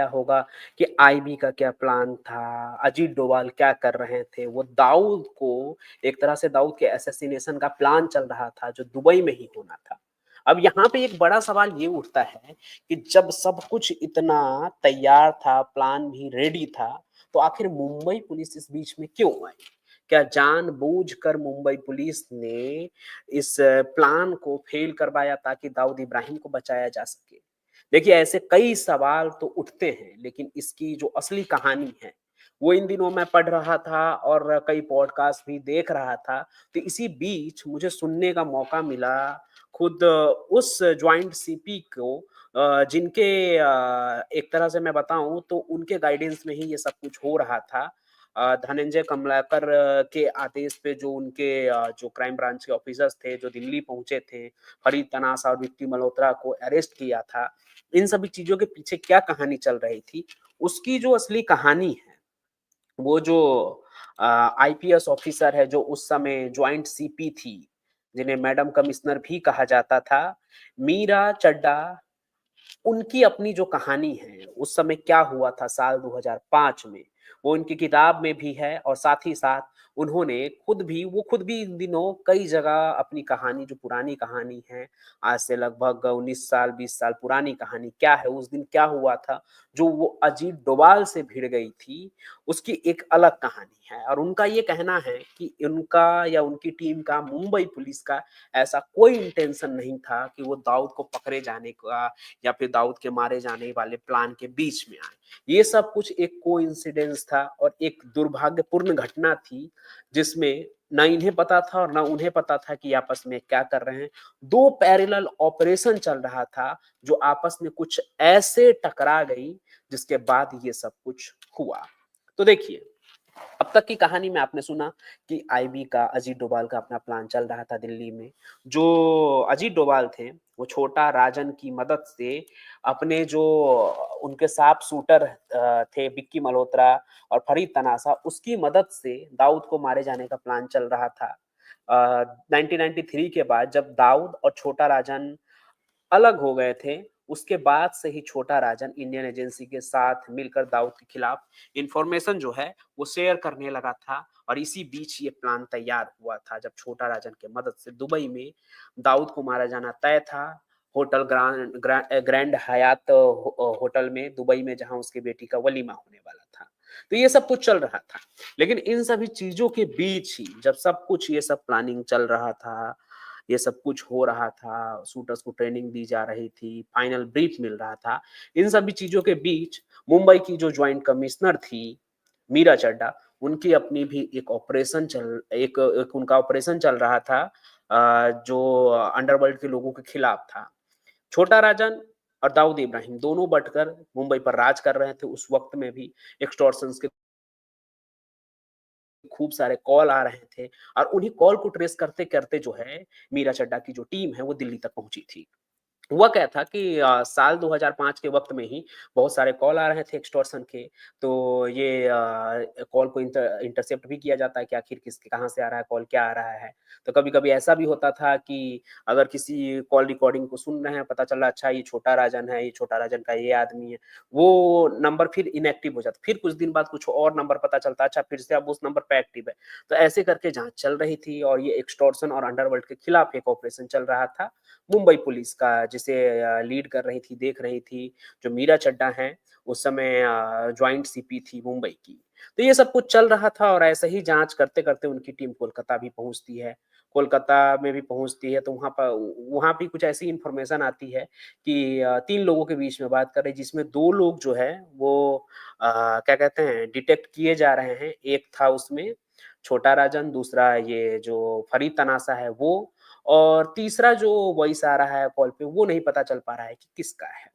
होगा कि आईबी का क्या प्लान था, अजीत डोभाल क्या कर रहे थे। वो दाऊद को एक तरह से दाऊद के असैसिनेशन का प्लान चल रहा था जो दुबई में ही होना था। अब यहाँ पे एक बड़ा सवाल ये उठता है कि जब सब कुछ इतना तैयार था, प्लान भी रेडी था, तो आखिर मुंबई पुलिस इस बीच में क्यों आई? क्या जानबूझकर मुंबई पुलिस ने इस प्लान को फेल करवाया ताकि दाऊद इब्राहिम को बचाया जा सके? देखिए, ऐसे कई सवाल तो उठते हैं, लेकिन इसकी जो असली कहानी है, वो इन दिनों मैं पढ़ रहा था और कई पॉडकास्ट भी देख रहा था। तो इसी बीच मुझे सुनने का मौका मिला खुद उस जॉइंट सीपी को, जिनके एक तरह से मैं बताऊँ तो उनके गाइडेंस में ही ये सब कुछ हो रहा था। धनंजय कमलाकर के आदेश पे जो उनके जो क्राइम ब्रांच के ऑफिसर्स थे, जो दिल्ली पहुँचे थे, फरीद तनासा और विक्की मल्होत्रा को अरेस्ट किया था। इन सभी चीज़ों के पीछे क्या कहानी चल रही थी, उसकी जो असली कहानी है, वो जो आईपीएस ऑफिसर है, जो उस समय जॉइंट सीपी थी, जिन्हें मैडम कमिश्नर भी कहा जाता था, मीरा चड्ढा, उनकी अपनी जो कहानी है, उस समय क्या हुआ था साल 2005 में, वो उनकी किताब में भी है और साथ ही साथ उन्होंने खुद भी इन दिनों कई जगह अपनी कहानी, जो पुरानी कहानी है, आज से लगभग 19 साल, 20 साल पुरानी कहानी क्या है, उस दिन क्या हुआ था, जो वो अजीत डोभाल से भिड़ गई थी, उसकी एक अलग कहानी है। और उनका ये कहना है कि उनका या उनकी टीम का, मुंबई पुलिस का ऐसा कोई इंटेंशन नहीं था कि वो दाऊद को पकड़े जाने का या फिर दाऊद के मारे जाने वाले प्लान के बीच में आए। ये सब कुछ एक कोइंसिडेंस था और एक दुर्भाग्यपूर्ण घटना थी, जिसमें ना इन्हें पता था और ना उन्हें पता था कि आपस में क्या कर रहे हैं। 2 पैरेलल ऑपरेशन चल रहा था, जो आपस में कुछ ऐसे टकरा गई, जिसके बाद ये सब कुछ हुआ। तो देखिए, अब तक की कहानी में आपने सुना कि आईबी का, अजीत डोभाल का अपना प्लान चल रहा था दिल्ली में। जो अजीत डोभाल थे, वो छोटा राजन की मदद से अपने जो उनके साथ शूटर थे विक्की मल्होत्रा और फरीद तनासा, उसकी मदद से दाऊद को मारे जाने का प्लान चल रहा था। 1993 के बाद जब दाऊद और छोटा राजन अलग हो गए थे, उसके बाद से ही छोटा राजन इंडियन एजेंसी के साथ मिलकर दाऊद के खिलाफ इंफॉर्मेशन जो है वो शेयर करने लगा था। और इसी बीच ये प्लान तैयार हुआ था, जब छोटा राजन के मदद से दुबई में दाऊद को मारा जाना तय था, होटल ग्रैंड हयात होटल में दुबई में, जहां उसकी बेटी का वलीमा होने वाला था। तो ये सब कुछ चल रहा था, लेकिन इन सभी चीजों के बीच ही जब सब कुछ ये सब प्लानिंग चल रहा था, ये सब कुछ हो रहा था, शूटर्स को ट्रेनिंग दी जा रही थी, फाइनल ब्रीफ मिल रहा था। इन सभी चीज़ों के बीच मुंबई की जो जॉइंट कमिश्नर थी, मीरा चड्ढा, उनकी अपनी भी एक उनका ऑपरेशन चल रहा था, जो अंडरवर्ल्ड के लोगों के खिलाफ था। छोटा राजन और दाऊद इब्राहिम दोनों बँटकर मुंबई पर राज कर रहे थे। उस वक़्त में भी एक्सटॉर्शंस के खूब सारे कॉल आ रहे थे और उन्हीं कॉल को ट्रेस करते-करते जो है, मीरा चड्ढा की जो टीम है, वो दिल्ली तक पहुँची थी। हुआ क्या था कि साल 2005 के वक़्त में ही बहुत सारे कॉल आ रहे थे एक्सटॉर्शन के, तो ये कॉल को इंटरसेप्ट भी किया जाता है कि आखिर कहाँ से आ रहा है कॉल, क्या आ रहा है। तो कभी-कभी ऐसा भी होता था कि अगर किसी कॉल रिकॉर्डिंग को सुन रहे हैं, पता चला अच्छा ये छोटा राजन है, ये छोटा राजन का ये आदमी है, वो नंबर फिर इनएक्टिव हो जाता। फिर कुछ दिन बाद कुछ और नंबर पता चलता, अच्छा फिर से अब उस नंबर पे एक्टिव है। तो ऐसे करके जाँच चल रही थी और ये एक्सटॉर्शन और अंडरवर्ल्ड के खिलाफ एक ऑपरेशन चल रहा था। मुंबई पुलिस का, जिसे लीड कर रही थी, देख रही थी, जो मीरा चड्ढा हैं, उस समय जॉइंट सीपी थी मुंबई की। तो ये सब कुछ चल रहा था और ऐसे ही जाँच करते-करते उनकी टीम कोलकाता भी पहुँचती है। कोलकाता में भी पहुँचती है तो वहाँ भी कुछ ऐसी इन्फॉर्मेशन आती है कि 3 लोगों के बीच में बात कर रही, जिसमें 2 लोग जो हैं वो क्या कहते हैं, डिटेक्ट किए जा रहे हैं। एक था उसमें छोटा राजन, दूसरा ये जो फरीद तनासा है वो, और तीसरा जो वॉइस आ रहा है कॉल पे, वो नहीं पता चल पा रहा है कि किसका है।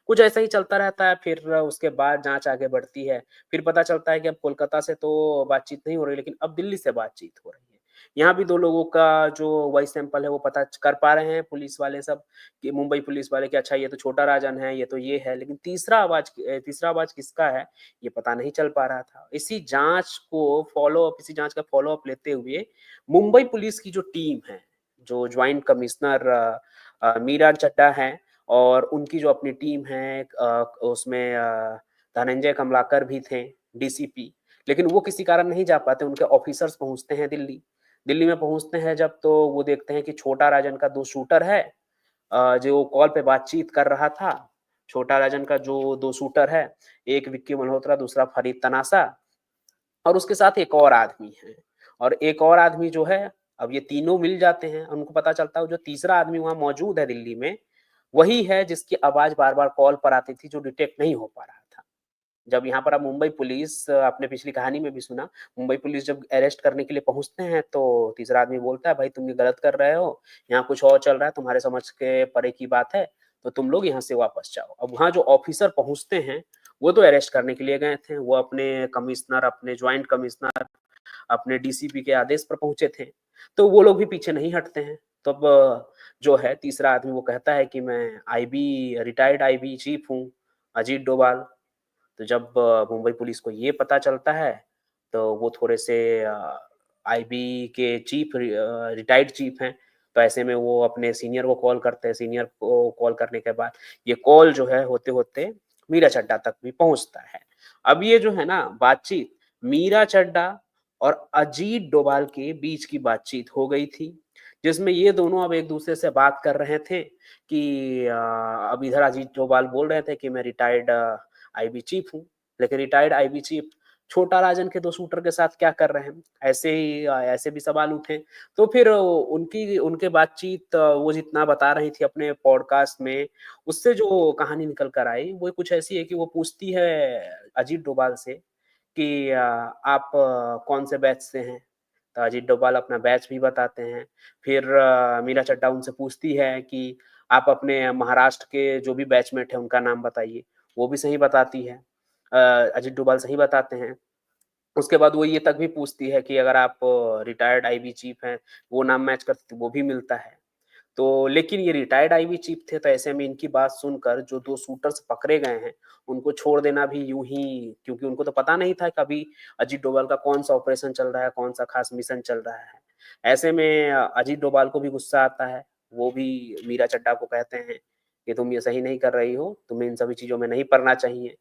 कुछ ऐसा ही चलता रहता है, फिर उसके बाद जाँच आगे बढ़ती है। फिर पता चलता है कि अब कोलकाता से तो बातचीत नहीं हो रही, लेकिन अब दिल्ली से बातचीत हो रही है। यहाँ भी 2 लोगों का जो वॉइस सैंपल है वो पता कर पा रहे हैं पुलिस वाले सब, कि मुंबई पुलिस वाले, कि अच्छा ये तो छोटा राजन है, ये तो ये है, लेकिन तीसरा आवाज़ किसका है, ये पता नहीं चल पा रहा था। इसी जाँच का फ़ॉलो-अप लेते हुए मुंबई पुलिस की जो टीम है, जो जॉइंट कमिश्नर मीरा चड्ढा हैं, और उनकी जो अपनी टीम है उसमें धनंजय कमलाकर भी थे, डीसीपी, लेकिन वो किसी कारण नहीं जा पाते, उनके ऑफिसर्स पहुँचते हैं दिल्ली। दिल्ली में पहुँचते हैं जब तो वो देखते हैं कि छोटा राजन का 2 शूटर है जो कॉल पे बातचीत कर रहा था। छोटा राजन का जो 2 शूटर है, एक विक्की मल्होत्रा, दूसरा फरीद तनासा और उसके साथ एक और आदमी है। और एक और आदमी जो है, अब ये तीनों मिल जाते हैं, उनको पता चलता है जो तीसरा आदमी वहाँ मौजूद है दिल्ली में, वही है जिसकी आवाज़ बार-बार कॉल पर आती थी, जो डिटेक्ट नहीं हो पा रहा था। जब यहाँ पर अब मुंबई पुलिस आपने पिछली कहानी में भी सुना, मुंबई पुलिस जब अरेस्ट करने के लिए पहुँचते हैं, तो तीसरा आदमी बोलता है, "भाई तुम ये गलत कर रहे हो, यहाँ कुछ और चल रहा है, तुम्हारे समझ के परे की बात है, तो तुम लोग यहाँ से वापस जाओ।" अब वहाँ जो ऑफिसर पहुँचते हैं, वो तो अरेस्ट करने के लिए गए थे, वो अपने कमिश्नर, अपने जॉइंट कमिश्नर, अपने डीसीपी के आदेश पर पहुँचे थे, तो वो लोग भी पीछे नहीं हटते हैं। तब जो है तीसरा आदमी वो कहता है कि मैं रिटायर्ड आईबी चीफ हूँ, अजीत डोभाल। तो जब मुंबई पुलिस को ये पता चलता है, तो वो थोड़े से आईबी के रिटायर्ड चीफ हैं, तो ऐसे में वो अपने सीनियर को कॉल करते हैं, सीनियर को कॉल करने के बाद ये कॉल जो है होते-होते मीरा चड्ढा तक भी पहुँचता है। अब ये जो है ना बातचीत मीरा चड्ढा और अजीत डोभाल के बीच की बातचीत हो गई थी, जिसमें ये दोनों अब एक-दूसरे से बात कर रहे थे कि अब इधर अजीत डोभाल बोल रहे थे कि मैं रिटायर्ड आईबी चीफ हूँ, लेकिन रिटायर्ड आईबी चीफ छोटा राजन के 2 शूटर के साथ क्या कर रहे हैं? ऐसे भी सवाल उठे। तो फिर उनकी उनके बातचीत वो जितना बता रही थी अपने पॉडकास्ट में, उससे जो कहानी निकल कर आई, वो कुछ ऐसी है कि वो पूछती है अजीत डोभाल से कि आप कौन से बैच से हैं? तो अजीत डोभाल अपना बैच भी बताते हैं। फिर मीरा चड्ढा उनसे पूछती है कि आप अपने महाराष्ट्र के जो भी बैचमेट हैं, उनका नाम बताइए। वो भी सही बताती है। अजीत डोभाल सही बताते हैं। उसके बाद वो ये तक भी पूछती है कि अगर आप रिटायर्ड आईबी चीफ हैं, वो नाम मैच करते तो वो भी मिलता है। तो लेकिन ये रिटायर्ड आईबी चीफ थे, तो ऐसे में इनकी बात सुनकर जो 2 शूटर्स पकड़े गए हैं, उनको छोड़ देना भी यूँ ही क्योंकि उनको तो पता नहीं था कि अभी अजीत डोभाल का कौन-सा ऑपरेशन चल रहा है, कौन-सा खास मिशन चल रहा है। ऐसे में अजीत डोभाल को भी गुस्सा आता है। वो भी मीरा चड्ढा को कहते हैं कि तुम ये सही नहीं कर रही हो, तुम्हें इन सभी चीज़ों में नहीं पड़ना चाहिए।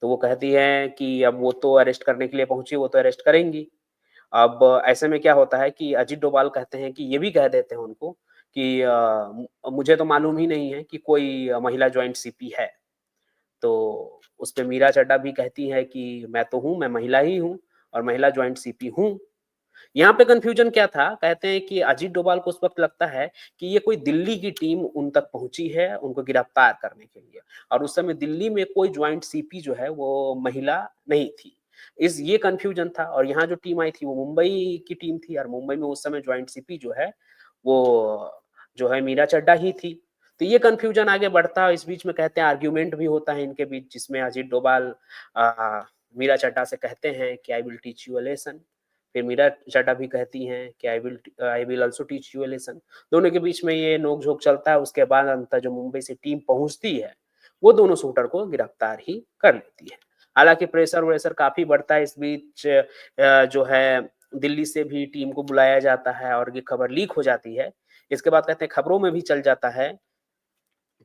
तो वो कहती हैं कि अब वो तो अरेस्ट करने के लिए पहुँची, वो तो अरेस्ट करेंगी। अब ऐसे में क्या होता है कि अजीत डोभाल कहते हैं कि ये भी कह देते हैं उनको कि मुझे तो मालूम ही नहीं है कि कोई महिला जॉइंट सीपी है। तो उसपे मीरा चड्ढा भी कहती है कि मैं तो हूँ, मैं महिला ही हूँ और महिला जॉइंट सीपी हूँ। यहाँ पे कन्फ्यूजन क्या था? कहते हैं कि अजीत डोभाल को उस वक़्त लगता है कि ये कोई दिल्ली की टीम उन तक पहुँची है, उनको गिरफ्तार करने के लिए और उस समय दिल्ली में कोई जॉइंट सीपी जो है वो महिला नहीं थी। ये कन्फ्यूजन था और यहाँ जो टीम आई थी वो मुंबई की टीम थी और मुंबई में उस समय जॉइंट सीपी जो है, वो जो है मीरा चड्ढा ही थी। तो ये कन्फ्यूजन आगे बढ़ता है, इस बीच में कहते हैं आर्ग्यूमेंट भी होता है इनके बीच जिसमें अजीत डोभाल मीरा चड्ढा से कहते हैं कि I will teach you a lesson. फिर मीरा चड्ढा भी कहती हैं कि I will also teach you a lesson. दोनों के बीच में ये नोक-झोंक चलता है, उसके बाद अंततः जो मुंबई से टीम पहुँचती है, वो दोनों शूटर को गिरफ्तार ही कर लेती है। हालाँकि प्रेशर-व्रेशर काफ़ी बढ़ता है इस बीच जो है दिल्ली से भी टीम को बुलाया जाता है और ये खबर लीक हो जाती है। इसके बाद कहते हैं खबरों में भी चल जाता है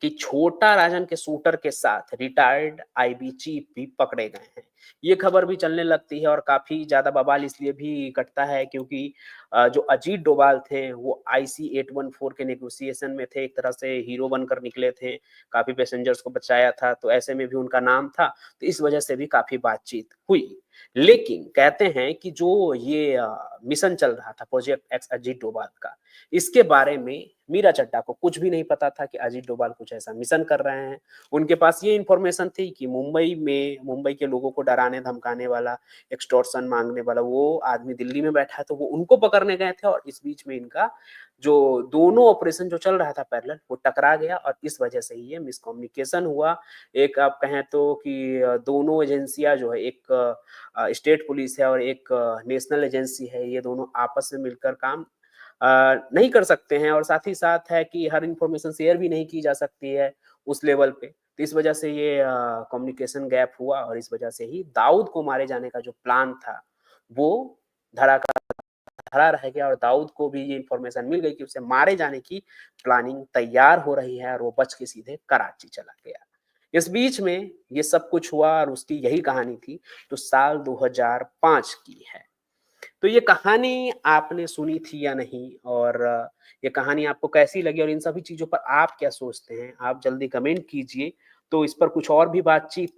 कि छोटा राजन के शूटर के साथ रिटायर्ड आईबी चीफ भी पकड़े गए हैं। ये खबर भी चलने लगती है और काफ़ी ज़्यादा बवाल इसलिए भी कटता है क्योंकि जो अजीत डोभाल थे वो आईसी 814 के नेगोशिएशन में थे, एक तरह से हीरो बनकर निकले थे, काफ़ी पैसेंजर्स को बचाया था, तो ऐसे में भी उनका नाम था, तो इस वजह से भी काफ़ी बातचीत हुई। लेकिन कहते हैं कि जो ये मिशन चल रहा था प्रोजेक्ट एक्स अजीत डोभाल का, इसके बारे में मीरा चड्ढा को कुछ भी नहीं पता था कि अजीत डोभाल कुछ ऐसा मिशन कर रहे हैं। उनके पास ये इन्फॉर्मेशन थी कि मुंबई के लोगों को डराने-धमकाने वाला, एक्सटॉर्शन माँगने वाला वो आदमी दिल्ली में बैठा है, तो वो उनको पकड़ने गए थे और इस बीच में इनका जो दोनों ऑपरेशन जो चल रहा था पैरेलल, वो टकरा गया और इस वजह से ही ये मिसकम्युनिकेशन हुआ। एक आप कहें तो कि दोनों एजेंसियाँ जो है, एक स्टेट पुलिस है और एक नेशनल एजेंसी है, ये दोनों आपस में मिलकर काम नहीं कर सकते हैं और साथ ही साथ है कि हर इन्फॉर्मेशन शेयर भी नहीं की जा सकती है उस लेवल पे। तो इस वजह से ये कम्युनिकेशन गैप हुआ और इस वजह से ही दाऊद को मारे जाने का जो प्लान था, वो धड़ाका धरा रह गया और दाऊद को भी ये इन्फॉर्मेशन मिल गई कि उसे मारे जाने की प्लानिंग तैयार हो रही है और वो बच के सीधे कराची चला गया। इस बीच में ये सब कुछ हुआ और उसकी यही कहानी थी, तो साल 2005 की है। तो ये कहानी आपने सुनी थी या नहीं? और ये कहानी आपको कैसी लगी और इन सभी चीज़ों पर आप क्या सोचते हैं? आप जल्दी कमेंट कीजिए, तो इस पर कुछ और भी बातचीत